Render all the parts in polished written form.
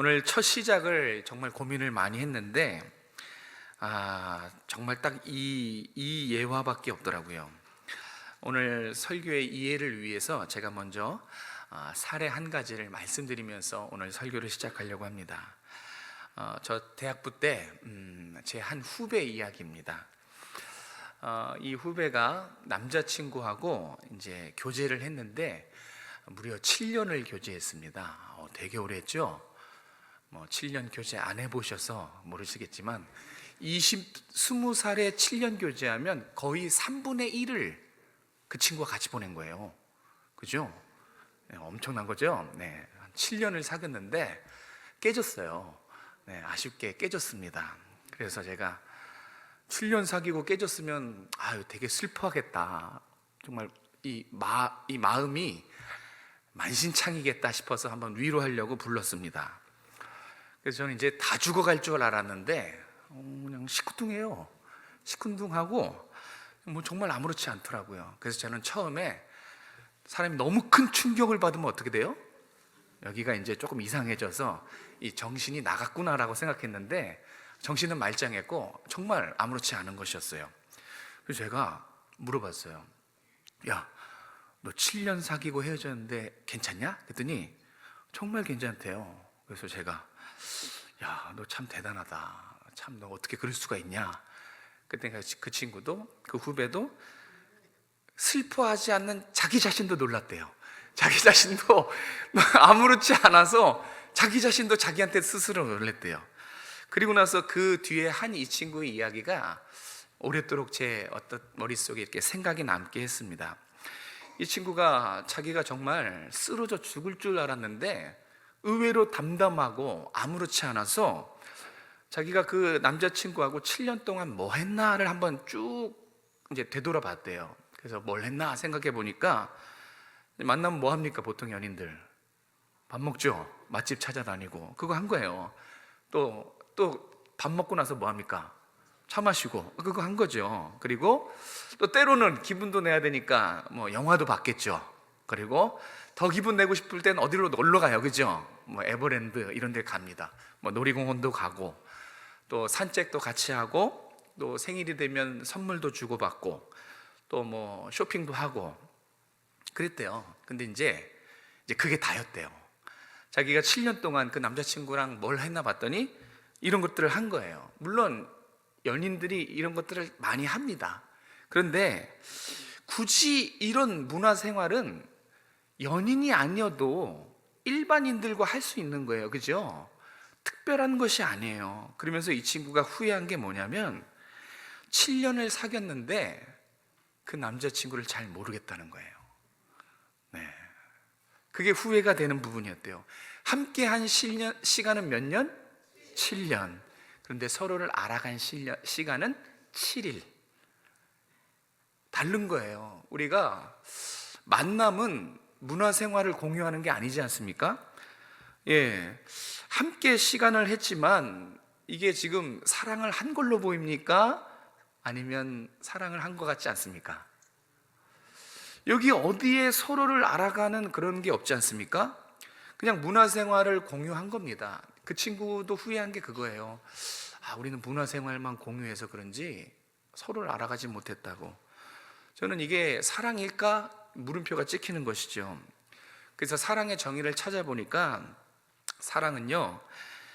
오늘 첫 시작을 정말 고민을 많이 했는데 정말 딱 이 예화밖에 없더라고요. 오늘 설교의 이해를 위해서 제가 먼저 사례 한 가지를 말씀드리면서 오늘 설교를 시작하려고 합니다. 저 대학부 때 제 한 후배 이야기입니다. 이 후배가 남자친구하고 이제 교제를 했는데 무려 7년을 교제했습니다. 되게 오래 했죠. 7년 교제 안 해보셔서 모르시겠지만 20살에 7년 교제하면 거의 3분의 1을 그 친구와 같이 보낸 거예요. 그죠? 네, 엄청난 거죠? 네, 7년을 사귀었는데 깨졌어요. 네, 아쉽게 깨졌습니다. 그래서 제가 7년 사귀고 깨졌으면 되게 슬퍼하겠다. 정말 이 마음이 만신창이겠다 싶어서 한번 위로하려고 불렀습니다. 그래서 저는 이제 다 죽어갈 줄 알았는데 그냥 시큰둥해요. 시큰둥하고 정말 아무렇지 않더라고요. 그래서 저는 처음에 사람이 너무 큰 충격을 받으면 어떻게 돼요? 여기가 이제 조금 이상해져서 이 정신이 나갔구나라고 생각했는데 정신은 말짱했고 정말 아무렇지 않은 것이었어요. 그래서 제가 물어봤어요. 야, 너 7년 사귀고 헤어졌는데 괜찮냐? 그랬더니 정말 괜찮대요. 그래서 제가 야, 너 참 대단하다. 참 너 어떻게 그럴 수가 있냐? 그때 그 친구도 그 후배도 슬퍼하지 않는 자기 자신도 놀랐대요. 자기 자신도 아무렇지 않아서 자기 자신도 자기한테 스스로 놀랬대요. 그리고 나서 그 뒤에 한 이 친구의 이야기가 오랫도록 제 어떤 머릿속에 이렇게 생각이 남게 했습니다. 이 친구가 자기가 정말 쓰러져 죽을 줄 알았는데 의외로 담담하고 아무렇지 않아서 자기가 그 남자친구하고 7년 동안 뭐 했나를 한번 쭉 이제 되돌아봤대요. 그래서 뭘 했나 생각해 보니까 만나면 뭐 합니까? 보통 연인들 밥 먹죠. 맛집 찾아다니고 그거 한 거예요. 또 밥 먹고 나서 뭐 합니까? 차 마시고 그거 한 거죠. 그리고 또 때로는 기분도 내야 되니까 뭐 영화도 봤겠죠. 그리고 더 기분 내고 싶을 땐 어디로 놀러 가요, 그죠? 에버랜드 이런 데 갑니다. 놀이공원도 가고 또 산책도 같이 하고 또 생일이 되면 선물도 주고받고 또 쇼핑도 하고 그랬대요. 근데 이제 그게 다였대요. 자기가 7년 동안 그 남자친구랑 뭘 했나 봤더니 이런 것들을 한 거예요. 물론 연인들이 이런 것들을 많이 합니다. 그런데 굳이 이런 문화생활은 연인이 아니어도 일반인들과 할 수 있는 거예요. 그죠? 특별한 것이 아니에요. 그러면서 이 친구가 후회한 게 뭐냐면 7년을 사귀었는데 그 남자친구를 잘 모르겠다는 거예요. 네, 그게 후회가 되는 부분이었대요. 함께 한 시간은 몇 년? 7년. 그런데 서로를 알아간 시간은 7일. 다른 거예요. 우리가 만남은 문화생활을 공유하는 게 아니지 않습니까? 예, 함께 시간을 했지만 이게 지금 사랑을 한 걸로 보입니까? 아니면 사랑을 한 것 같지 않습니까? 여기 어디에 서로를 알아가는 그런 게 없지 않습니까? 그냥 문화생활을 공유한 겁니다. 그 친구도 후회한 게 그거예요. 우리는 문화생활만 공유해서 그런지 서로를 알아가지 못했다고. 저는 이게 사랑일까? 물음표가 찍히는 것이죠. 그래서 사랑의 정의를 찾아보니까 사랑은요,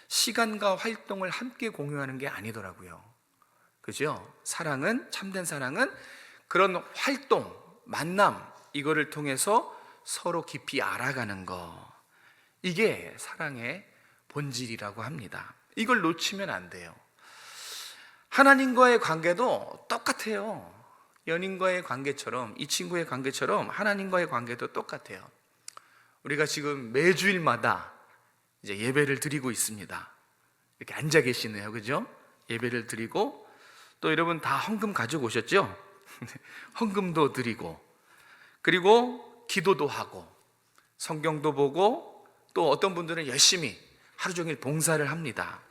시간과 활동을 함께 공유하는 게 아니더라고요. 그죠? 참된 사랑은 그런 활동, 만남, 이거를 통해서 서로 깊이 알아가는 거. 이게 사랑의 본질이라고 합니다. 이걸 놓치면 안 돼요. 하나님과의 관계도 똑같아요. 연인과의 관계처럼, 이 친구의 관계처럼 하나님과의 관계도 똑같아요. 우리가 지금 매주일마다 이제 예배를 드리고 있습니다. 이렇게 앉아 계시네요. 그죠? 예배를 드리고 또 여러분 다 헌금 가지고 오셨죠? 헌금도 드리고 그리고 기도도 하고 성경도 보고 또 어떤 분들은 열심히 하루 종일 봉사를 합니다.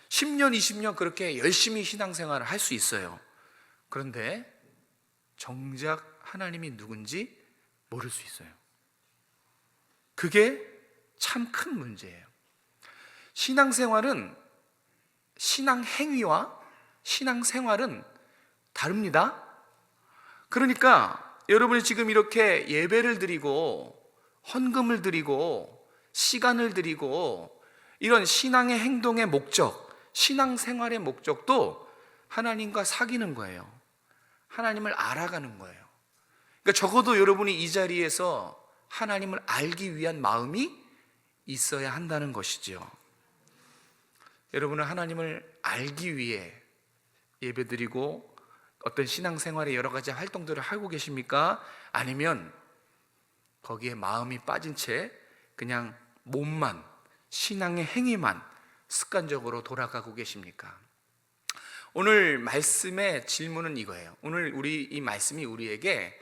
10년, 20년 그렇게 열심히 신앙생활을 할 수 있어요. 그런데 정작 하나님이 누군지 모를 수 있어요. 그게 참 큰 문제예요. 신앙생활은 신앙 행위와 신앙 생활은 다릅니다. 그러니까 여러분이 지금 이렇게 예배를 드리고 헌금을 드리고 시간을 드리고 이런 신앙의 행동의 목적, 신앙 생활의 목적도 하나님과 사귀는 거예요. 하나님을 알아가는 거예요. 그러니까 적어도 여러분이 이 자리에서 하나님을 알기 위한 마음이 있어야 한다는 것이죠. 여러분은 하나님을 알기 위해 예배드리고 어떤 신앙생활의 여러 가지 활동들을 하고 계십니까? 아니면 거기에 마음이 빠진 채 그냥 몸만, 신앙의 행위만 습관적으로 돌아가고 계십니까? 오늘 말씀의 질문은 이거예요. 오늘 이 말씀이 우리에게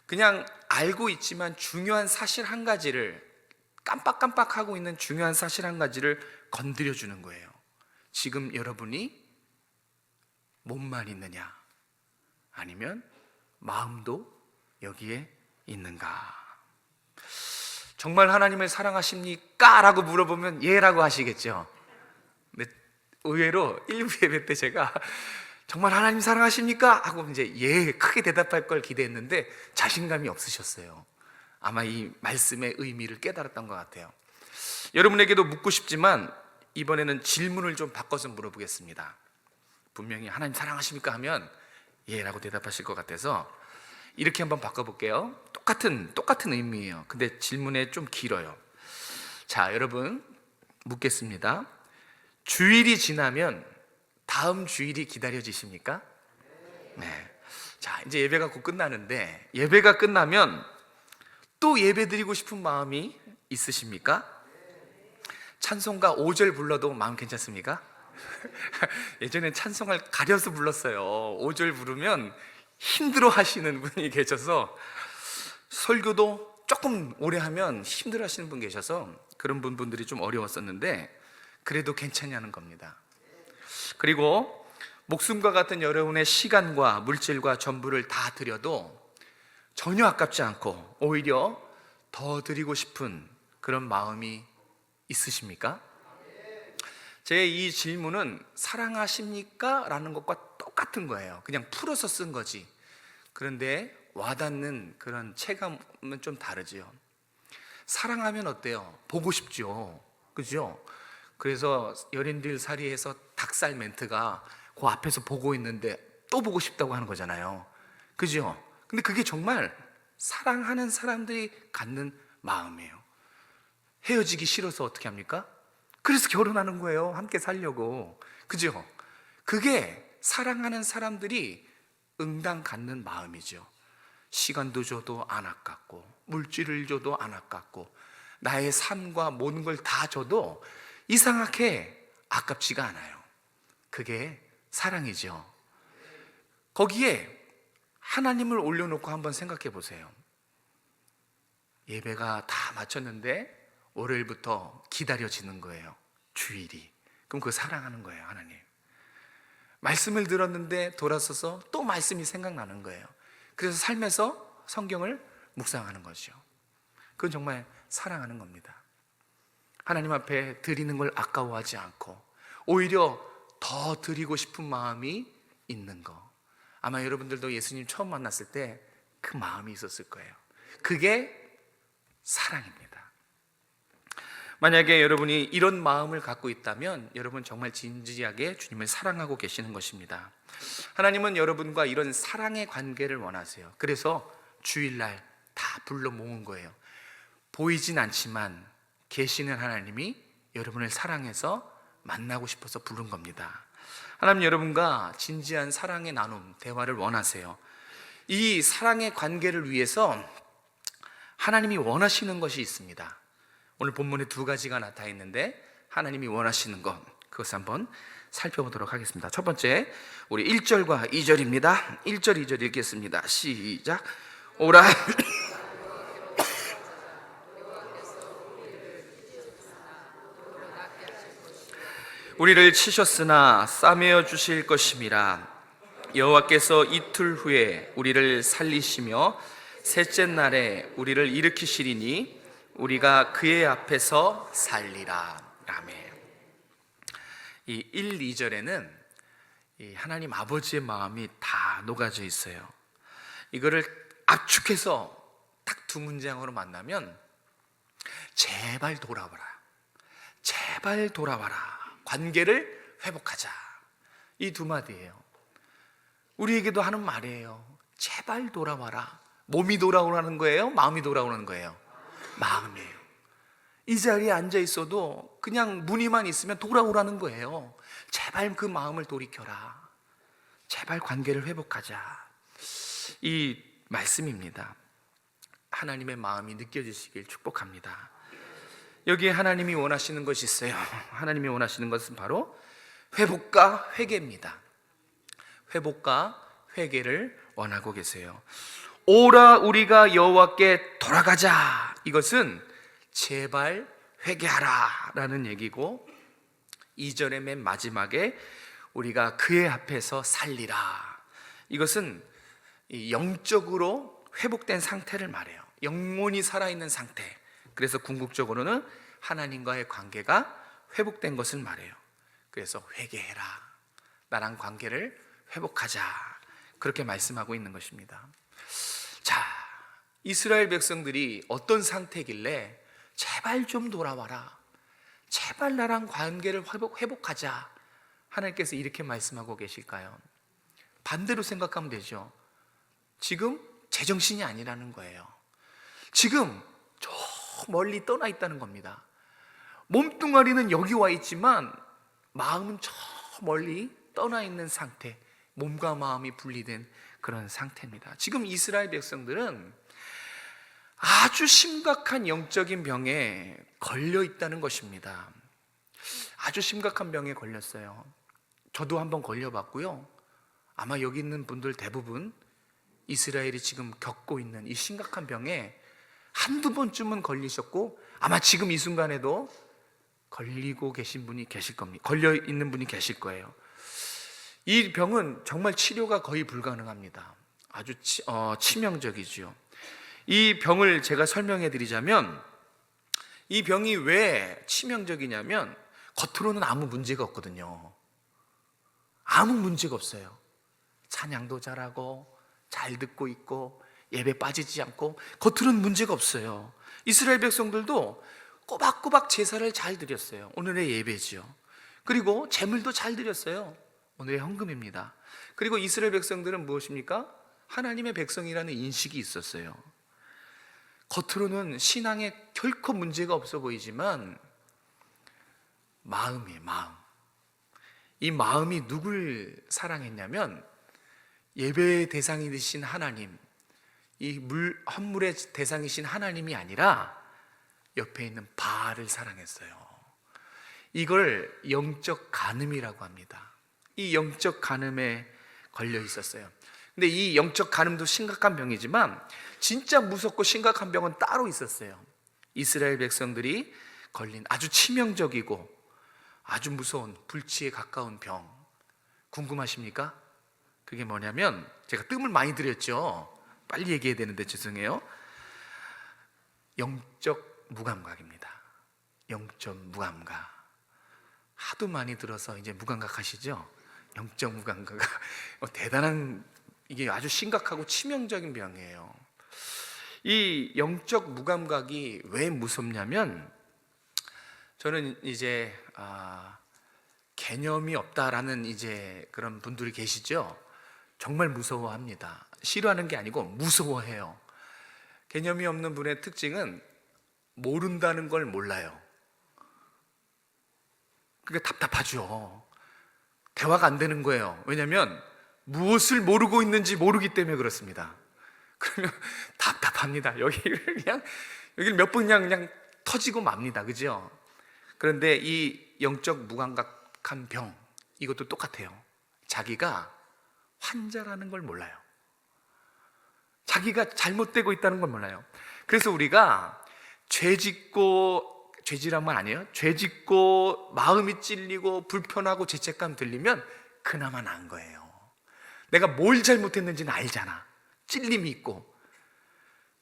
그냥 알고 있지만 중요한 사실 한 가지를, 깜빡깜빡하고 있는 중요한 사실 한 가지를 건드려 주는 거예요. 지금 여러분이 몸만 있느냐, 아니면 마음도 여기에 있는가? 정말 하나님을 사랑하십니까? 라고 물어보면 예라고 하시겠죠. 근데 의외로 일부 예배 때 제가 정말 하나님 사랑하십니까? 하고 이제 예, 크게 대답할 걸 기대했는데 자신감이 없으셨어요. 아마 이 말씀의 의미를 깨달았던 것 같아요. 여러분에게도 묻고 싶지만 이번에는 질문을 좀 바꿔서 물어보겠습니다. 분명히 하나님 사랑하십니까? 하면 예라고 대답하실 것 같아서 이렇게 한번 바꿔볼게요. 똑같은 의미예요. 근데 질문에 좀 길어요. 자, 여러분 묻겠습니다. 주일이 지나면 다음 주일이 기다려지십니까? 네. 자, 이제 예배가 곧 끝나는데 예배가 끝나면 또 예배 드리고 싶은 마음이 있으십니까? 찬송가 5절 불러도 마음 괜찮습니까? 예전엔 찬송을 가려서 불렀어요. 5절 부르면 힘들어 하시는 분이 계셔서, 설교도 조금 오래 하면 힘들어 하시는 분 계셔서 그런 분들이 좀 어려웠었는데 그래도 괜찮냐는 겁니다. 그리고 목숨과 같은 여러분의 시간과 물질과 전부를 다 드려도 전혀 아깝지 않고 오히려 더 드리고 싶은 그런 마음이 있으십니까? 제 이 질문은 사랑하십니까? 라는 것과 똑같은 거예요. 그냥 풀어서 쓴 거지. 그런데 와닿는 그런 체감은 좀 다르죠. 사랑하면 어때요? 보고 싶죠. 그죠? 그래서 연인들 사이에서 닭살 멘트가 그 앞에서 보고 있는데 또 보고 싶다고 하는 거잖아요. 그죠? 근데 그게 정말 사랑하는 사람들이 갖는 마음이에요. 헤어지기 싫어서 어떻게 합니까? 그래서 결혼하는 거예요. 함께 살려고. 그죠? 그게 사랑하는 사람들이 응당 갖는 마음이죠. 시간도 줘도 안 아깝고 물질을 줘도 안 아깝고 나의 삶과 모든 걸 다 줘도 이상하게 아깝지가 않아요. 그게 사랑이죠. 거기에 하나님을 올려놓고 한번 생각해 보세요. 예배가 다 마쳤는데 월요일부터 기다려지는 거예요. 주일이. 그럼 그거 사랑하는 거예요. 하나님. 말씀을 들었는데 돌아서서 또 말씀이 생각나는 거예요. 그래서 삶에서 성경을 묵상하는 거죠. 그건 정말 사랑하는 겁니다. 하나님 앞에 드리는 걸 아까워하지 않고 오히려 더 드리고 싶은 마음이 있는 거. 아마 여러분들도 예수님 처음 만났을 때 그 마음이 있었을 거예요. 그게 사랑입니다. 만약에 여러분이 이런 마음을 갖고 있다면 여러분 정말 진지하게 주님을 사랑하고 계시는 것입니다. 하나님은 여러분과 이런 사랑의 관계를 원하세요. 그래서 주일날 다 불러 모은 거예요. 보이진 않지만 계시는 하나님이 여러분을 사랑해서 만나고 싶어서 부른 겁니다. 하나님 여러분과 진지한 사랑의 나눔, 대화를 원하세요. 이 사랑의 관계를 위해서 하나님이 원하시는 것이 있습니다. 오늘 본문에 두 가지가 나타나 있는데 하나님이 원하시는 것, 그것을 한번 살펴보도록 하겠습니다. 첫 번째, 우리 1절과 2절입니다. 1절, 2절 읽겠습니다. 시작. 오라 우리를 치셨으나 싸매어 주실 것임이라. 여호와께서 이틀 후에 우리를 살리시며 셋째 날에 우리를 일으키시리니 우리가 그의 앞에서 살리라. 아멘. 이 1, 2절에는 이 하나님 아버지의 마음이 다 녹아져 있어요. 이거를 압축해서 딱 두 문장으로 만나면 제발 돌아와라, 제발 돌아와라, 관계를 회복하자, 이 두 마디예요. 우리에게도 하는 말이에요. 제발 돌아와라. 몸이 돌아오라는 거예요? 마음이 돌아오는 거예요? 마음이에요. 이 자리에 앉아 있어도 그냥 문의만 있으면 돌아오라는 거예요. 제발 그 마음을 돌이켜라. 제발 관계를 회복하자. 이 말씀입니다. 하나님의 마음이 느껴지시길 축복합니다. 여기에 하나님이 원하시는 것이 있어요. 하나님이 원하시는 것은 바로 회복과 회개입니다. 회복과 회개를 원하고 계세요. 오라 우리가 여호와께 돌아가자. 이것은 제발 회개하라 라는 얘기고, 2절의 맨 마지막에 우리가 그의 앞에서 살리라, 이것은 영적으로 회복된 상태를 말해요. 영혼이 살아있는 상태. 그래서 궁극적으로는 하나님과의 관계가 회복된 것을 말해요. 그래서 회개해라, 나랑 관계를 회복하자, 그렇게 말씀하고 있는 것입니다. 자, 이스라엘 백성들이 어떤 상태길래 제발 좀 돌아와라, 제발 나랑 관계를 회복하자, 하나님께서 이렇게 말씀하고 계실까요? 반대로 생각하면 되죠. 지금 제정신이 아니라는 거예요. 지금 저 멀리 떠나 있다는 겁니다. 몸뚱아리는 여기 와 있지만 마음은 저 멀리 떠나 있는 상태, 몸과 마음이 분리된 그런 상태입니다. 지금 이스라엘 백성들은 아주 심각한 영적인 병에 걸려 있다는 것입니다. 아주 심각한 병에 걸렸어요. 저도 한번 걸려봤고요. 아마 여기 있는 분들 대부분 이스라엘이 지금 겪고 있는 이 심각한 병에 한두 번쯤은 걸리셨고, 아마 지금 이 순간에도 걸리고 계신 분이 계실 겁니다. 걸려 있는 분이 계실 거예요. 이 병은 정말 치료가 거의 불가능합니다. 아주 치명적이죠. 이 병을 제가 설명해 드리자면, 이 병이 왜 치명적이냐면 겉으로는 아무 문제가 없거든요. 아무 문제가 없어요. 찬양도 잘하고 잘 듣고 있고 예배 빠지지 않고 겉으로는 문제가 없어요. 이스라엘 백성들도 꼬박꼬박 제사를 잘 드렸어요. 오늘의 예배지요. 그리고 제물도 잘 드렸어요. 오늘의 헌금입니다. 그리고 이스라엘 백성들은 무엇입니까? 하나님의 백성이라는 인식이 있었어요. 겉으로는 신앙에 결코 문제가 없어 보이지만 마음이에요, 마음. 이 마음이 누굴 사랑했냐면 예배의 대상이 되신 하나님, 이 헌물의 대상이신 하나님이 아니라 옆에 있는 바알을 사랑했어요. 이걸 영적 간음이라고 합니다. 이 영적 간음에 걸려 있었어요. 근데 이 영적 간음도 심각한 병이지만 진짜 무섭고 심각한 병은 따로 있었어요. 이스라엘 백성들이 걸린 아주 치명적이고 아주 무서운 불치에 가까운 병, 궁금하십니까? 그게 뭐냐면, 제가 뜸을 많이 들였죠. 빨리 얘기해야 되는데 죄송해요. 영적 무감각입니다. 영적 무감각. 하도 많이 들어서 이제 무감각 하시죠? 영적 무감각. 대단한, 이게 아주 심각하고 치명적인 병이에요. 이 영적 무감각이 왜 무섭냐면, 저는 이제 개념이 없다라는 이제 그런 분들이 계시죠. 정말 무서워합니다. 싫어하는 게 아니고 무서워해요. 개념이 없는 분의 특징은 모른다는 걸 몰라요. 그게 답답하죠. 대화가 안 되는 거예요. 왜냐하면 무엇을 모르고 있는지 모르기 때문에 그렇습니다. 그러면 답답합니다. 여기를 몇 번 그냥 터지고 맙니다. 그죠? 그런데 이 영적 무감각한 병, 이것도 똑같아요. 자기가 환자라는 걸 몰라요. 자기가 잘못되고 있다는 걸 몰라요. 그래서 우리가 죄지란 말 아니에요? 죄짓고 마음이 찔리고 불편하고 죄책감 들리면 그나마 나은 거예요. 내가 뭘 잘못했는지는 알잖아. 찔림이 있고.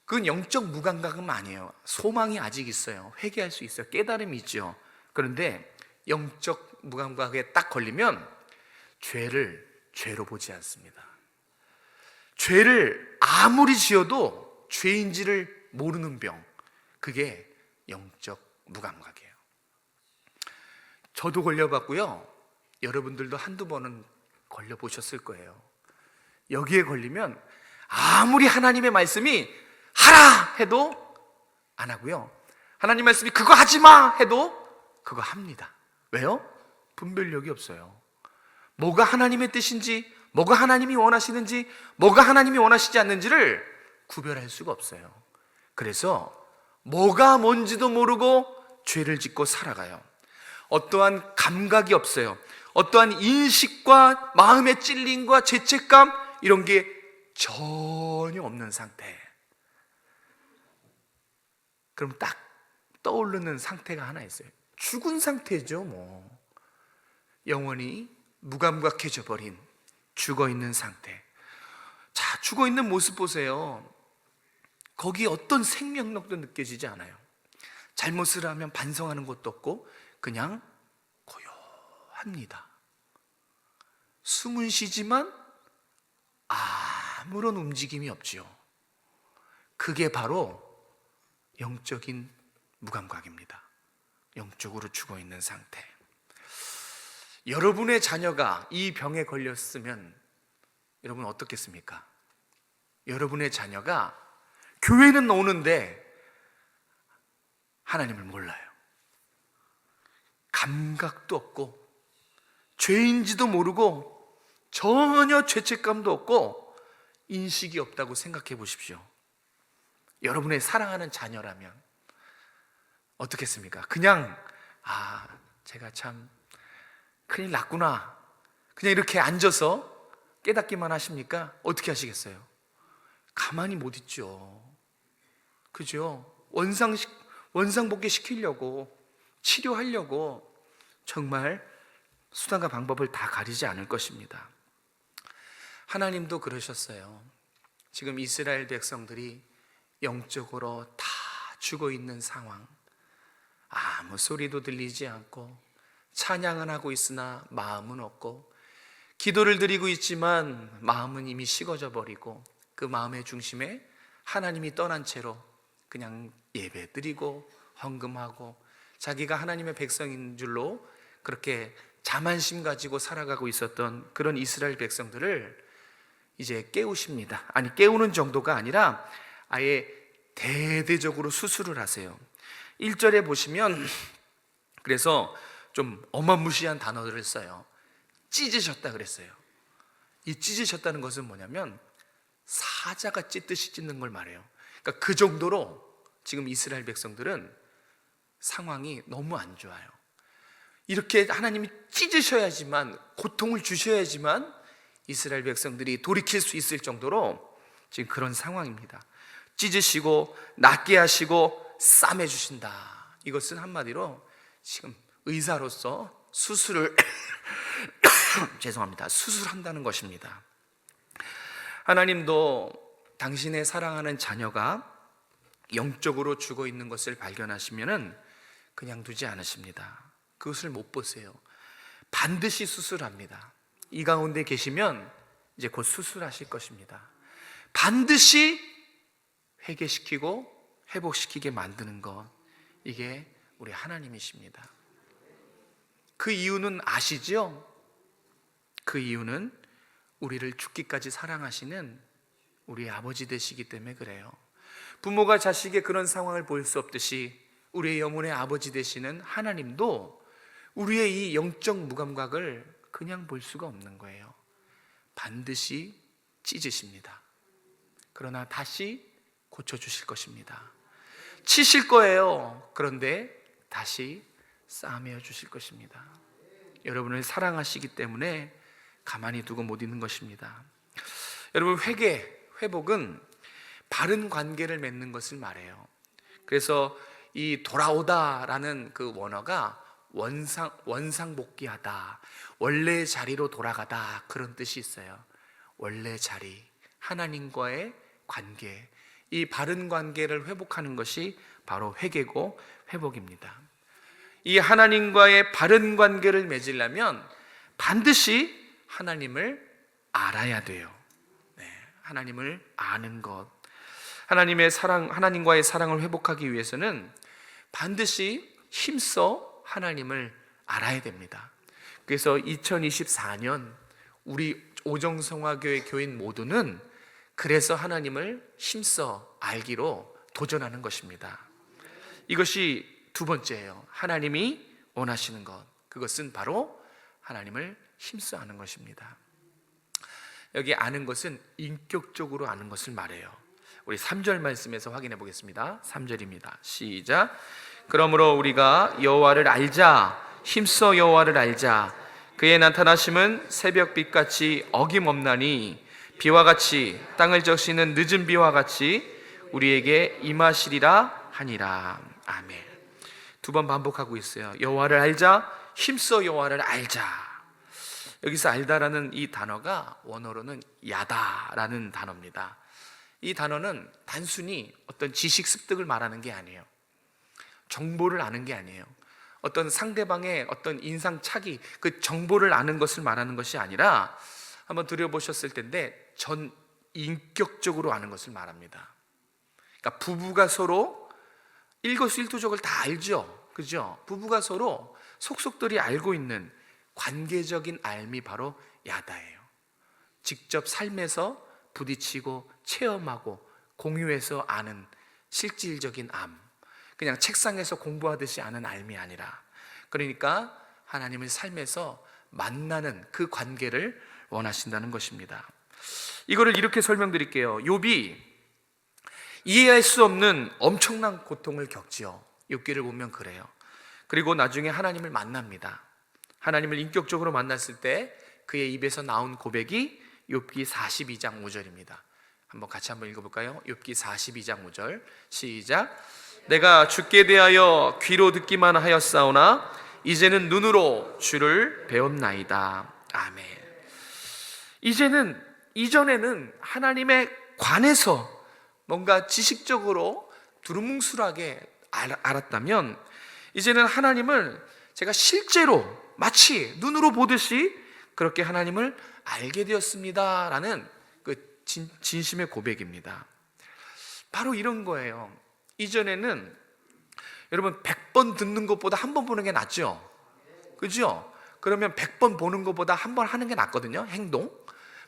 그건 영적 무감각은 아니에요. 소망이 아직 있어요. 회개할 수 있어요. 깨달음이 있죠. 그런데 영적 무감각에 딱 걸리면 죄를 죄로 보지 않습니다. 죄를 아무리 지어도 죄인지를 모르는 병, 그게 영적 무감각이에요. 저도 걸려봤고요, 여러분들도 한두 번은 걸려보셨을 거예요. 여기에 걸리면 아무리 하나님의 말씀이 하라 해도 안 하고요, 하나님 말씀이 그거 하지 마 해도 그거 합니다. 왜요? 분별력이 없어요. 뭐가 하나님의 뜻인지, 뭐가 하나님이 원하시는지, 뭐가 하나님이 원하시지 않는지를 구별할 수가 없어요. 그래서 뭐가 뭔지도 모르고 죄를 짓고 살아가요. 어떠한 감각이 없어요. 어떠한 인식과 마음의 찔림과 죄책감, 이런 게 전혀 없는 상태. 그럼 딱 떠오르는 상태가 하나 있어요. 죽은 상태죠, 뭐. 영원히 무감각해져 버린, 죽어 있는 상태. 자, 죽어 있는 모습 보세요. 거기 어떤 생명력도 느껴지지 않아요. 잘못을 하면 반성하는 것도 없고 그냥 고요합니다. 숨은 쉬지만 아무런 움직임이 없지요. 그게 바로 영적인 무감각입니다. 영적으로 죽어 있는 상태. 여러분의 자녀가 이 병에 걸렸으면 여러분 어떻겠습니까? 여러분의 자녀가 교회는 오는데 하나님을 몰라요. 감각도 없고 죄인지도 모르고 전혀 죄책감도 없고 인식이 없다고 생각해 보십시오. 여러분의 사랑하는 자녀라면 어떻겠습니까? 그냥 제가 참 큰일 났구나, 그냥 이렇게 앉아서 깨닫기만 하십니까? 어떻게 하시겠어요? 가만히 못 있죠. 그죠? 원상복귀 시키려고, 치료하려고 정말 수단과 방법을 다 가리지 않을 것입니다. 하나님도 그러셨어요. 지금 이스라엘 백성들이 영적으로 다 죽어 있는 상황, 아무 소리도 들리지 않고 찬양은 하고 있으나 마음은 없고, 기도를 드리고 있지만 마음은 이미 식어져 버리고, 그 마음의 중심에 하나님이 떠난 채로 그냥 예배 드리고 헌금하고 자기가 하나님의 백성인 줄로 그렇게 자만심 가지고 살아가고 있었던 그런 이스라엘 백성들을 이제 깨우십니다. 아니, 깨우는 정도가 아니라 아예 대대적으로 수술을 하세요. 1절에 보시면 그래서 좀 어마무시한 단어들을 써요. 찢으셨다 그랬어요. 이 찢으셨다는 것은 뭐냐면 사자가 찢듯이 찢는 걸 말해요. 그러니까 그 정도로 지금 이스라엘 백성들은 상황이 너무 안 좋아요. 이렇게 하나님이 찢으셔야지만, 고통을 주셔야지만 이스라엘 백성들이 돌이킬 수 있을 정도로 지금 그런 상황입니다. 찢으시고 낫게 하시고 싸매 주신다. 이것은 한마디로 지금 의사로서 수술을 죄송합니다. 수술한다는 것입니다. 하나님도 당신의 사랑하는 자녀가 영적으로 죽어 있는 것을 발견하시면은 그냥 두지 않으십니다. 그것을 못 보세요. 반드시 수술합니다. 이 가운데 계시면 이제 곧 수술하실 것입니다. 반드시 회개시키고 회복시키게 만드는 것, 이게 우리 하나님이십니다. 그 이유는 아시죠? 그 이유는 우리를 죽기까지 사랑하시는 우리 아버지 되시기 때문에 그래요. 부모가 자식의 그런 상황을 볼 수 없듯이 우리의 영혼의 아버지 되시는 하나님도 우리의 이 영적 무감각을 그냥 볼 수가 없는 거예요. 반드시 찢으십니다. 그러나 다시 고쳐주실 것입니다. 치실 거예요. 그런데 다시 싸매어 주실 것입니다. 여러분을 사랑하시기 때문에 가만히 두고 못 있는 것입니다. 여러분, 회복은 바른 관계를 맺는 것을 말해요. 그래서 이 돌아오다라는 그 원어가 원상복귀하다, 원래 자리로 돌아가다, 그런 뜻이 있어요. 원래 자리, 하나님과의 관계, 이 바른 관계를 회복하는 것이 바로 회개고 회복입니다. 이 하나님과의 바른 관계를 맺으려면 반드시 하나님을 알아야 돼요. 하나님을 아는 것, 하나님의 사랑, 하나님과의 사랑을 회복하기 위해서는 반드시 힘써 하나님을 알아야 됩니다. 그래서 2024년 우리 오정성화교회 교인 모두는 그래서 하나님을 힘써 알기로 도전하는 것입니다. 이것이 두 번째예요. 하나님이 원하시는 것, 그것은 바로 하나님을 힘써 아는 것입니다. 여기 아는 것은 인격적으로 아는 것을 말해요. 우리 3절 말씀에서 확인해 보겠습니다. 3절입니다. 시작. 그러므로 우리가 여호와를 알자, 힘써 여호와를 알자. 그의 나타나심은 새벽빛같이 어김없나니 비와 같이 땅을 적시는 늦은 비와 같이 우리에게 임하시리라 하니라. 아멘. 두 번 반복하고 있어요. 여호와를 알자, 힘써 여호와를 알자. 여기서 알다라는 이 단어가 원어로는 야다라는 단어입니다. 이 단어는 단순히 어떤 지식 습득을 말하는 게 아니에요. 정보를 아는 게 아니에요. 어떤 상대방의 어떤 인상착의, 그 정보를 아는 것을 말하는 것이 아니라 한번 들여보셨을 텐데 전 인격적으로 아는 것을 말합니다. 그러니까 부부가 서로 일거수일투족을 다 알죠, 그죠? 부부가 서로 속속들이 알고 있는 관계적인 알미 바로 야다예요. 직접 삶에서 부딪히고 체험하고 공유해서 아는 실질적인 암, 그냥 책상에서 공부하듯이 아는 알미 아니라, 그러니까 하나님을 삶에서 만나는 그 관계를 원하신다는 것입니다. 이거를 이렇게 설명드릴게요. 욥이 이해할 수 없는 엄청난 고통을 겪지요. 욥기를 보면 그래요. 그리고 나중에 하나님을 만납니다. 하나님을 인격적으로 만났을 때 그의 입에서 나온 고백이 욥기 42장 5절입니다. 같이 한번 읽어볼까요? 욥기 42장 5절 시작. 내가 주께 대하여 귀로 듣기만 하였사오나 이제는 눈으로 주를 배웠나이다. 아멘. 이전에는 하나님에 관해서 뭔가 지식적으로 두루뭉술하게 알았다면 이제는 하나님을 제가 실제로 마치 눈으로 보듯이 그렇게 하나님을 알게 되었습니다 라는 그 진심의 고백입니다. 바로 이런 거예요. 이전에는 여러분 100번 듣는 것보다 한 번 보는 게 낫죠, 그죠? 그러면 100번 보는 것보다 한 번 하는 게 낫거든요, 행동.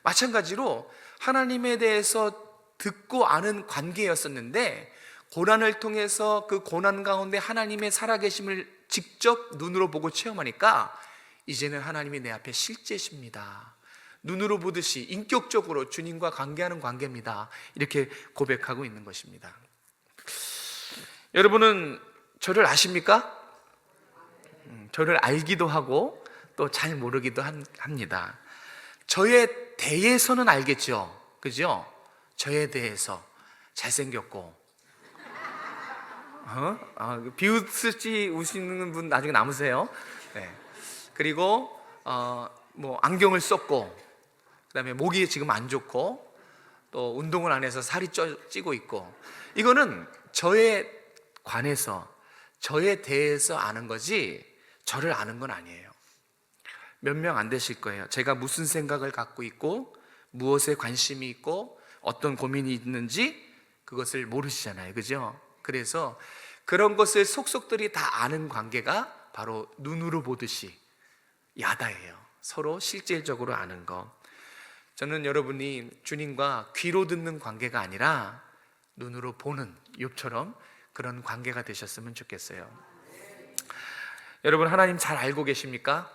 마찬가지로 하나님에 대해서 듣고 아는 관계였었는데 고난을 통해서 그 고난 가운데 하나님의 살아계심을 직접 눈으로 보고 체험하니까 이제는 하나님이 내 앞에 실제십니다. 눈으로 보듯이 인격적으로 주님과 관계하는 관계입니다. 이렇게 고백하고 있는 것입니다. 여러분은 저를 아십니까? 저를 알기도 하고 또 잘 모르기도 합니다. 저에 대해서는 알겠죠, 그죠? 저에 대해서 잘생겼고, 비웃을지 우시는 분 나중에 남으세요. 네. 그리고 안경을 썼고, 그다음에 목이 지금 안 좋고, 또 운동을 안 해서 살이 찌고 있고, 이거는 저에 관해서, 저에 대해서 아는 거지 저를 아는 건 아니에요. 몇 명 안 되실 거예요. 제가 무슨 생각을 갖고 있고 무엇에 관심이 있고 어떤 고민이 있는지 그것을 모르시잖아요, 그죠? 그래서 그런 것을 속속들이 다 아는 관계가 바로 눈으로 보듯이 야다예요. 서로 실질적으로 아는 것. 저는 여러분이 주님과 귀로 듣는 관계가 아니라 눈으로 보는 욥처럼 그런 관계가 되셨으면 좋겠어요. 여러분, 하나님 잘 알고 계십니까?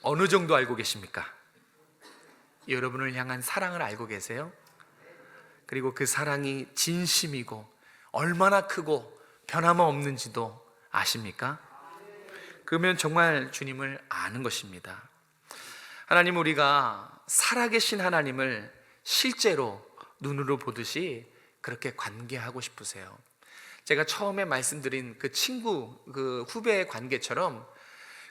어느 정도 알고 계십니까? 여러분을 향한 사랑을 알고 계세요? 그리고 그 사랑이 진심이고 얼마나 크고 변함없는지도 아십니까? 그러면 정말 주님을 아는 것입니다. 하나님, 우리가 살아계신 하나님을 실제로 눈으로 보듯이 그렇게 관계하고 싶으세요. 제가 처음에 말씀드린 그 친구, 그 후배의 관계처럼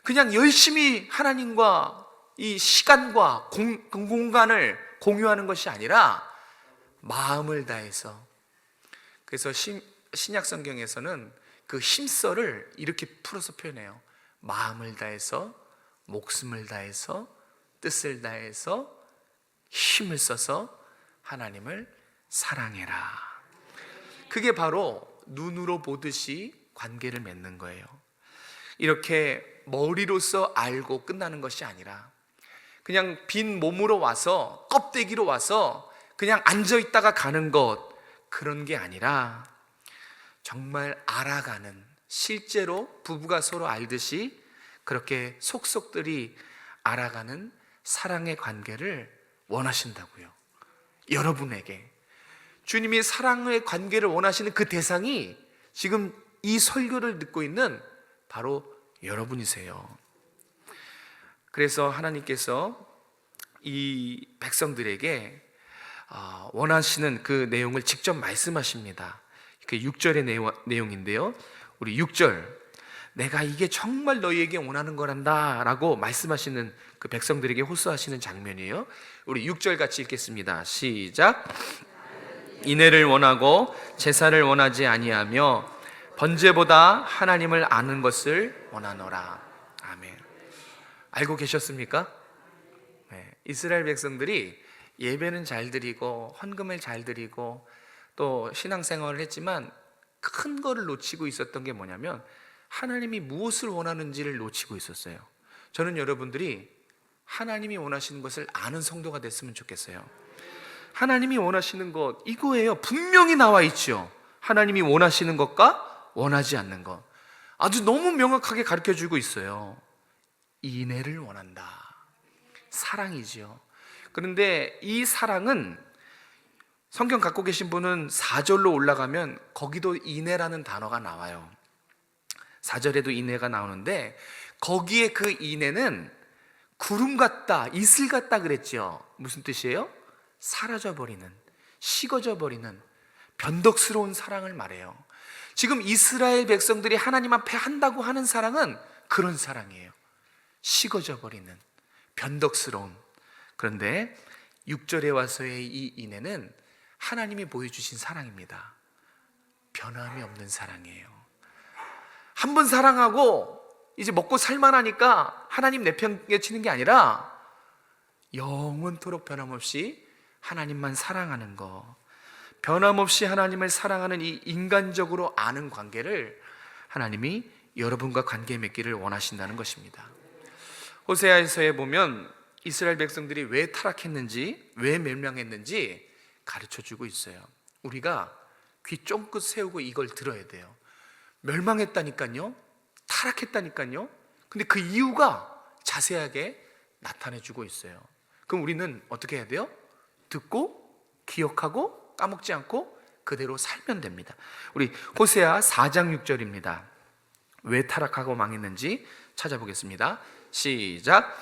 그냥 열심히 하나님과 이 시간과 공간을 공유하는 것이 아니라 마음을 다해서. 그래서 신약 성경에서는 그 힘써를 이렇게 풀어서 표현해요. 마음을 다해서, 목숨을 다해서, 뜻을 다해서, 힘을 써서 하나님을 사랑해라. 그게 바로 눈으로 보듯이 관계를 맺는 거예요. 이렇게 머리로서 알고 끝나는 것이 아니라 그냥 빈 몸으로 와서, 껍데기로 와서 그냥 앉아있다가 가는 것, 그런 게 아니라 정말 알아가는, 실제로 부부가 서로 알듯이 그렇게 속속들이 알아가는 사랑의 관계를 원하신다고요. 여러분에게 주님이 사랑의 관계를 원하시는 그 대상이 지금 이 설교를 듣고 있는 바로 여러분이세요. 그래서 하나님께서 이 백성들에게 원하시는 그 내용을 직접 말씀하십니다. 그 6절의 내용인데요, 우리 6절, 내가 이게 정말 너희에게 원하는 거란다 라고 말씀하시는 그 백성들에게 호소하시는 장면이에요. 우리 6절 같이 읽겠습니다. 시작. 인애를 원하고 제사를 원하지 아니하며 번제보다 하나님을 아는 것을 원하노라. 아멘. 알고 계셨습니까? 네, 이스라엘 백성들이 예배는 잘 드리고 헌금을 잘 드리고 또 신앙생활을 했지만 큰 거를 놓치고 있었던 게 뭐냐면 하나님이 무엇을 원하는지를 놓치고 있었어요. 저는 여러분들이 하나님이 원하시는 것을 아는 성도가 됐으면 좋겠어요. 하나님이 원하시는 것, 이거예요. 분명히 나와 있죠. 하나님이 원하시는 것과 원하지 않는 것, 아주 너무 명확하게 가르쳐주고 있어요. 인애를 원한다. 사랑이지요. 그런데 이 사랑은 성경 갖고 계신 분은 4절로 올라가면 거기도 인애라는 단어가 나와요. 4절에도 인애가 나오는데 거기에 그 인애는 구름 같다, 이슬 같다 그랬죠. 무슨 뜻이에요? 사라져버리는, 식어져버리는 변덕스러운 사랑을 말해요. 지금 이스라엘 백성들이 하나님 앞에 한다고 하는 사랑은 그런 사랑이에요. 식어져 버리는, 변덕스러운. 그런데 6절에 와서의 이 인애는 하나님이 보여주신 사랑입니다. 변함이 없는 사랑이에요. 한 번 사랑하고 이제 먹고 살만하니까 하나님 내팽개 치는 게 아니라 영원토록 변함없이 하나님만 사랑하는 거, 변함없이 하나님을 사랑하는 이 인간적으로 아는 관계를 하나님이 여러분과 관계 맺기를 원하신다는 것입니다. 호세아서에 보면 이스라엘 백성들이 왜 타락했는지, 왜 멸망했는지 가르쳐주고 있어요. 우리가 귀 쫑긋 세우고 이걸 들어야 돼요. 멸망했다니까요, 타락했다니까요. 근데 그 이유가 자세하게 나타내주고 있어요. 그럼 우리는 어떻게 해야 돼요? 듣고 기억하고 까먹지 않고 그대로 살면 됩니다. 우리 호세아 4장 6절입니다. 왜 타락하고 망했는지 찾아보겠습니다. 시작.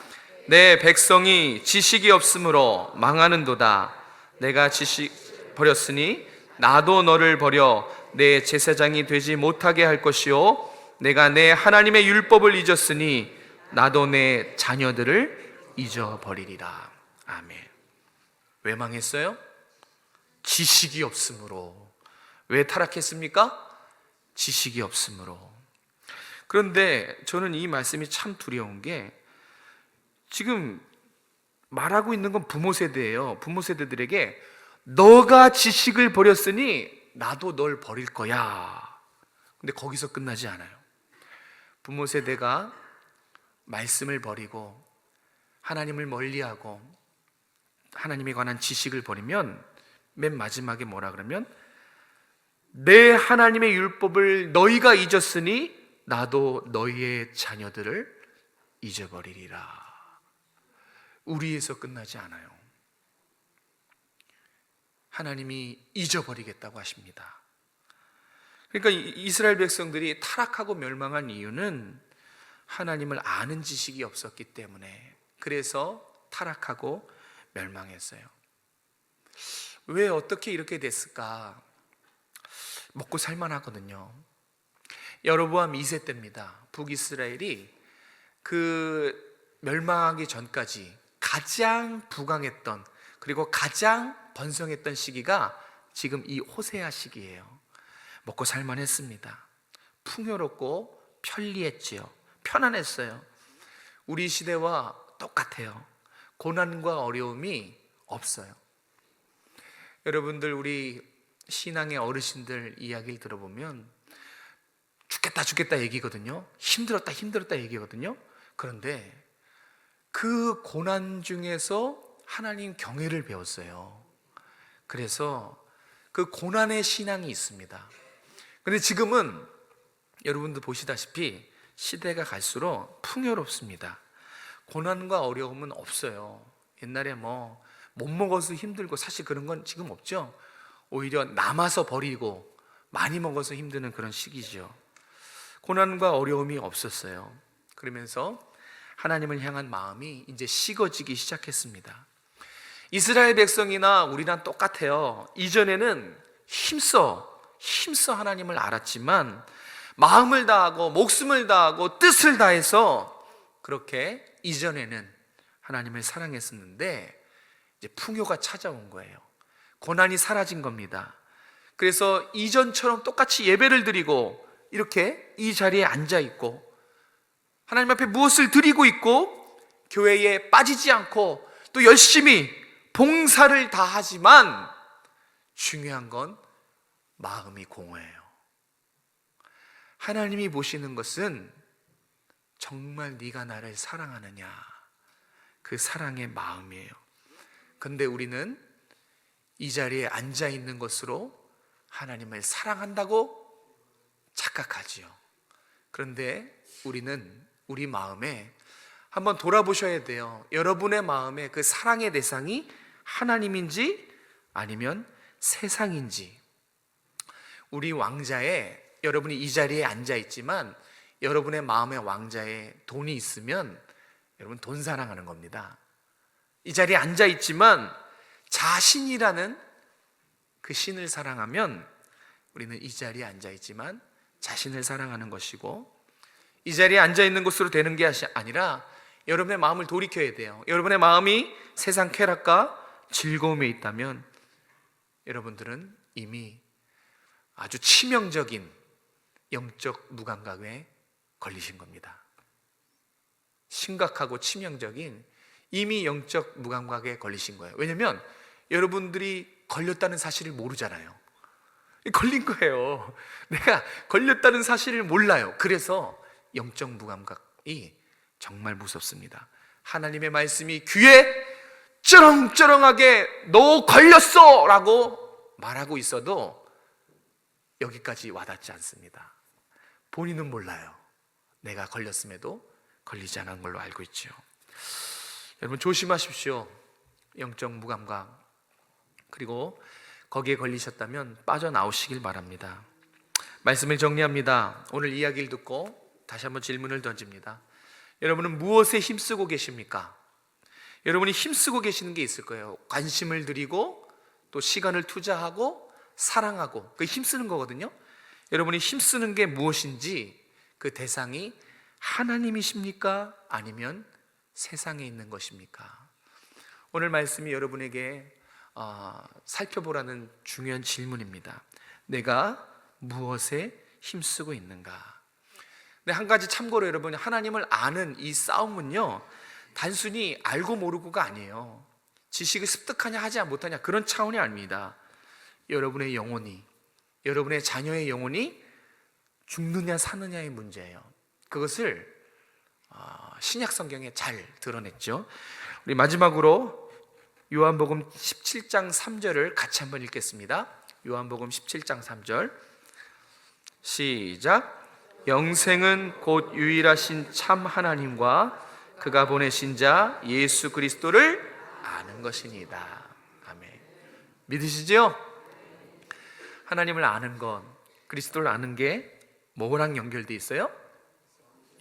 내 백성이 지식이 없으므로 망하는도다. 내가 지식 버렸으니 나도 너를 버려 내 제사장이 되지 못하게 할 것이요, 내가 내 하나님의 율법을 잊었으니 나도 내 자녀들을 잊어버리리라. 아멘. 왜 망했어요? 지식이 없으므로. 왜 타락했습니까? 지식이 없으므로. 그런데 저는 이 말씀이 참 두려운 게, 지금 말하고 있는 건 부모 세대예요. 부모 세대들에게 너가 지식을 버렸으니 나도 널 버릴 거야. 근데 거기서 끝나지 않아요. 부모 세대가 말씀을 버리고 하나님을 멀리하고 하나님에 관한 지식을 버리면 맨 마지막에 뭐라 그러면, 내 하나님의 율법을 너희가 잊었으니 나도 너희의 자녀들을 잊어버리리라. 우리에서 끝나지 않아요. 하나님이 잊어버리겠다고 하십니다. 그러니까 이스라엘 백성들이 타락하고 멸망한 이유는 하나님을 아는 지식이 없었기 때문에, 그래서 타락하고 멸망했어요. 왜 어떻게 이렇게 됐을까? 먹고 살만하거든요. 여로보암 2세 때입니다. 북이스라엘이 그 멸망하기 전까지 가장 부강했던, 그리고 가장 번성했던 시기가 지금 이 호세아 시기예요. 먹고 살만했습니다. 풍요롭고 편리했지요. 편안했어요. 우리 시대와 똑같아요. 고난과 어려움이 없어요. 여러분들, 우리 신앙의 어르신들 이야기를 들어보면 죽겠다 죽겠다 얘기거든요. 힘들었다 힘들었다 얘기거든요. 그런데 그 고난 중에서 하나님 경외를 배웠어요. 그래서 그 고난의 신앙이 있습니다. 그런데 지금은 여러분도 보시다시피 시대가 갈수록 풍요롭습니다. 고난과 어려움은 없어요. 옛날에 못 먹어서 힘들고 사실 그런 건 지금 없죠. 오히려 남아서 버리고 많이 먹어서 힘드는 그런 시기죠. 고난과 어려움이 없었어요. 그러면서 하나님을 향한 마음이 이제 식어지기 시작했습니다. 이스라엘 백성이나 우리랑 똑같아요. 이전에는 힘써 하나님을 알았지만 마음을 다하고 목숨을 다하고 뜻을 다해서 그렇게 이전에는 하나님을 사랑했었는데 이제 풍요가 찾아온 거예요. 고난이 사라진 겁니다. 그래서 이전처럼 똑같이 예배를 드리고 이렇게 이 자리에 앉아 있고 하나님 앞에 무엇을 드리고 있고 교회에 빠지지 않고 또 열심히 봉사를 다하지만 중요한 건 마음이 공허해요. 하나님이 보시는 것은 정말 네가 나를 사랑하느냐, 그 사랑의 마음이에요. 근데 우리는 이 자리에 앉아 있는 것으로 하나님을 사랑한다고 착각하지요. 그런데 우리는 우리 마음에 한번 돌아보셔야 돼요. 여러분의 마음에 그 사랑의 대상이 하나님인지 아니면 세상인지. 우리 왕자에, 여러분이 이 자리에 앉아 있지만 여러분의 마음의 왕자에 돈이 있으면 여러분 돈 사랑하는 겁니다. 이 자리에 앉아 있지만 자신이라는 그 신을 사랑하면 우리는 이 자리에 앉아 있지만 자신을 사랑하는 것이고, 이 자리에 앉아 있는 것으로 되는 게 아니라 여러분의 마음을 돌이켜야 돼요. 여러분의 마음이 세상 쾌락과 즐거움에 있다면 여러분들은 이미 아주 치명적인 영적 무감각에 걸리신 겁니다. 심각하고 치명적인 이미 영적 무감각에 걸리신 거예요. 왜냐하면 여러분들이 걸렸다는 사실을 모르잖아요. 걸린 거예요. 내가 걸렸다는 사실을 몰라요. 그래서 영적 무감각이 정말 무섭습니다. 하나님의 말씀이 귀에 쩌렁쩌렁하게 너 걸렸어 라고 말하고 있어도 여기까지 와닿지 않습니다. 본인은 몰라요. 내가 걸렸음에도 걸리지 않은 걸로 알고 있죠. 여러분 조심하십시오. 영적 무감각, 그리고 거기에 걸리셨다면 빠져나오시길 바랍니다. 말씀을 정리합니다. 오늘 이야기를 듣고 다시 한번 질문을 던집니다. 여러분은 무엇에 힘쓰고 계십니까? 여러분이 힘쓰고 계시는 게 있을 거예요. 관심을 드리고 또 시간을 투자하고 사랑하고, 그 힘쓰는 거거든요. 여러분이 힘쓰는 게 무엇인지 그 대상이 하나님이십니까? 아니면 세상에 있는 것입니까? 오늘 말씀이 여러분에게 살펴보라는 중요한 질문입니다. 내가 무엇에 힘쓰고 있는가? 근데 한 가지 참고로 여러분, 하나님을 아는 이 싸움은요, 단순히 알고 모르고가 아니에요. 지식을 습득하냐 하지 못하냐 그런 차원이 아닙니다. 여러분의 영혼이, 여러분의 자녀의 영혼이 죽느냐 사느냐의 문제예요. 그것을 신약 성경에 잘 드러냈죠. 우리 마지막으로 요한복음 17장 3절을 같이 한번 읽겠습니다. 요한복음 17장 3절 시작. 영생은 곧 유일하신 참 하나님과 그가 보내신 자 예수 그리스도를 아는 것이니이다. 아멘. 믿으시죠? 하나님을 아는 건, 그리스도를 아는 게 뭐랑 연결되어 있어요?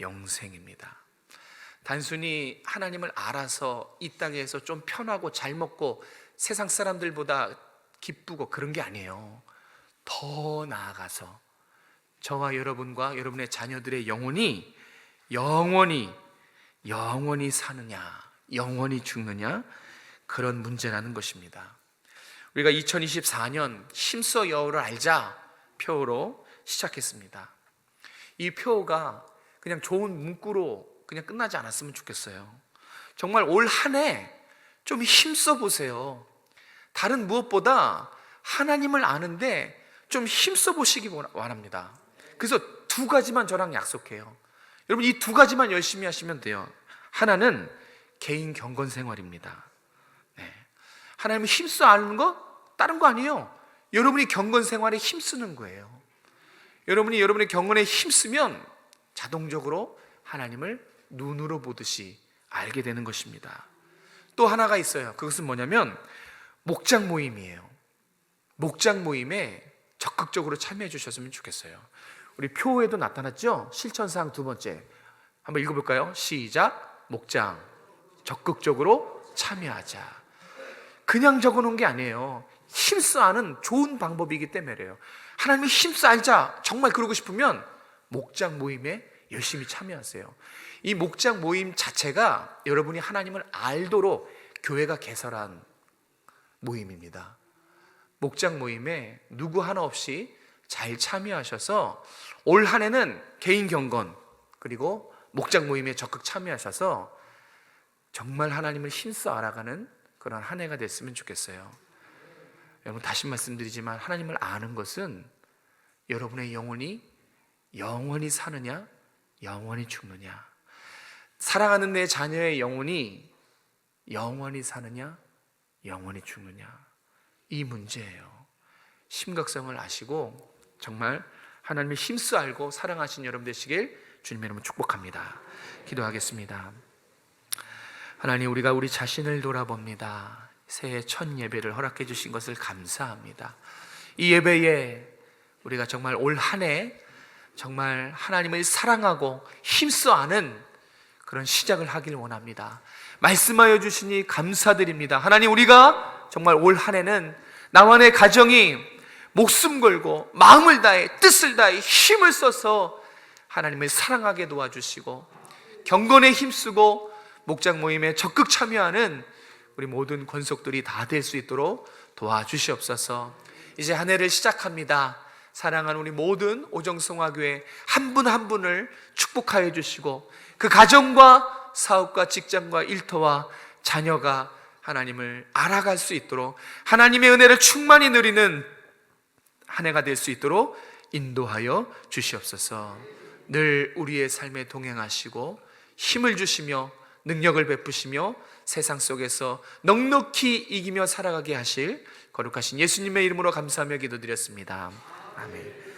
영생입니다. 단순히 하나님을 알아서 이 땅에서 좀 편하고 잘 먹고 세상 사람들보다 기쁘고 그런 게 아니에요. 더 나아가서 저와 여러분과 여러분의 자녀들의 영혼이 영원히 사느냐 영원히 죽느냐, 그런 문제라는 것입니다. 우리가 2024년 힘써 여호를 알자 표로 시작했습니다. 이 표가 그냥 좋은 문구로 그냥 끝나지 않았으면 좋겠어요. 정말 올 한 해 좀 힘써 보세요. 다른 무엇보다 하나님을 아는데 좀 힘써 보시기 원합니다. 그래서 두 가지만 저랑 약속해요. 여러분, 이 두 가지만 열심히 하시면 돼요. 하나는 개인 경건 생활입니다. 네. 하나님을 힘써 아는 거 다른 거 아니에요. 여러분이 경건 생활에 힘쓰는 거예요. 여러분이 여러분의 경건에 힘쓰면 자동적으로 하나님을 눈으로 보듯이 알게 되는 것입니다. 또 하나가 있어요. 그것은 뭐냐면 목장 모임이에요. 목장 모임에 적극적으로 참여해 주셨으면 좋겠어요. 우리 표에도 나타났죠? 실천사항 두 번째 한번 읽어볼까요? 시작. 목장 적극적으로 참여하자. 그냥 적어놓은 게 아니에요. 힘써 아는 좋은 방법이기 때문에요. 하나님이 힘써 알자 정말 그러고 싶으면 목장 모임에 열심히 참여하세요. 이 목장 모임 자체가 여러분이 하나님을 알도록 교회가 개설한 모임입니다. 목장 모임에 누구 하나 없이 잘 참여하셔서 올 한 해는 개인 경건 그리고 목장 모임에 적극 참여하셔서 정말 하나님을 힘써 알아가는 그런 한 해가 됐으면 좋겠어요. 여러분, 다시 말씀드리지만 하나님을 아는 것은 여러분의 영혼이 영원히 사느냐 영원히 죽느냐, 사랑하는 내 자녀의 영혼이 영원히 사느냐 영원히 죽느냐, 이 문제예요. 심각성을 아시고 정말 하나님을 힘써 알고 사랑하신 여러분 되시길 주님의 이름으로 축복합니다. 기도하겠습니다. 하나님, 우리가 우리 자신을 돌아봅니다. 새해 첫 예배를 허락해 주신 것을 감사합니다. 이 예배에 우리가 정말 올 한 해 정말 하나님을 사랑하고 힘써 아는 그런 시작을 하길 원합니다. 말씀하여 주시니 감사드립니다. 하나님, 우리가 정말 올 한 해는 나와 내 가정이 목숨 걸고 마음을 다해 뜻을 다해 힘을 써서 하나님을 사랑하게 도와주시고 경건에 힘쓰고 목장 모임에 적극 참여하는 우리 모든 권속들이 다 될 수 있도록 도와주시옵소서. 이제 한 해를 시작합니다. 사랑하는 우리 모든 오정성화교회 한 분 한 분을 축복하여 주시고 그 가정과 사업과 직장과 일터와 자녀가 하나님을 알아갈 수 있도록 하나님의 은혜를 충만히 누리는 한 해가 될 수 있도록 인도하여 주시옵소서. 늘 우리의 삶에 동행하시고 힘을 주시며 능력을 베푸시며 세상 속에서 넉넉히 이기며 살아가게 하실 거룩하신 예수님의 이름으로 감사하며 기도드렸습니다. 아멘.